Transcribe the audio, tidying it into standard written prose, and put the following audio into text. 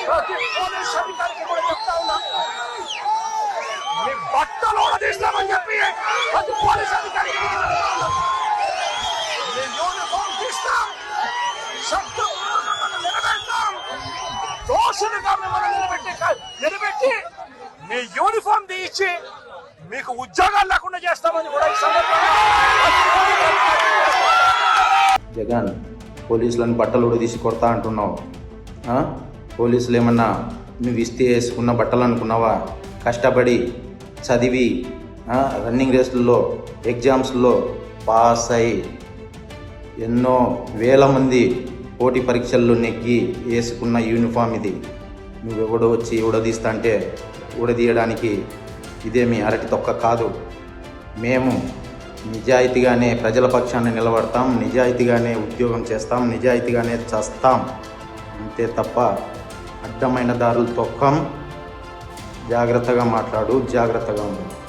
ప్రతి పోలీస్ అధికారికి కూడా చెప్తా ఉన్నా, మీ బట్టలు తీస్తామని చెప్పి ప్రతి పోలీస్ అధికారికి కూడా చెప్తా ఉన్నా. మీ యూనిఫామ్ తీస్తాం, శబ్దం నిలబెడతాం, దోషులుగా మిమ్మల్ని నిలబెట్టి మీ యూనిఫామ్ తీయించి మీకు ఉద్యోగాలు లేకుండా చేస్తామని కూడా ఈ సందర్భంగా జగన్ పోలీసులను బట్టలు ఉడదీసి కొడతా అంటున్నావు. పోలీసులు ఏమన్నా నువ్వు ఇస్తే వేసుకున్న బట్టలు అనుకున్నావా? కష్టపడి చదివి రన్నింగ్ రేసుల్లో ఎగ్జామ్స్లో పాస్ అయి ఎన్నో వేల మంది పోటీ పరీక్షల్లో నెగ్గి వేసుకున్న యూనిఫామ్ ఇది. నువ్వెవడో వచ్చి ఉడదీస్తా అంటే ఉడదీయడానికి ఇదేమి అరటి తొక్క కాదు. మేము నిజాయితీగానే ప్రజల పక్షాన్ని నిలబడతాం, నిజాయితీగానే ఉద్యోగం చేస్తాం, నిజాయితీగానే చేస్తాం, అంతే తప్ప అడ్డమైన దారులు తొక్కం. జాగ్రత్తగా మాట్లాడు, జాగ్రత్తగా ఉండు.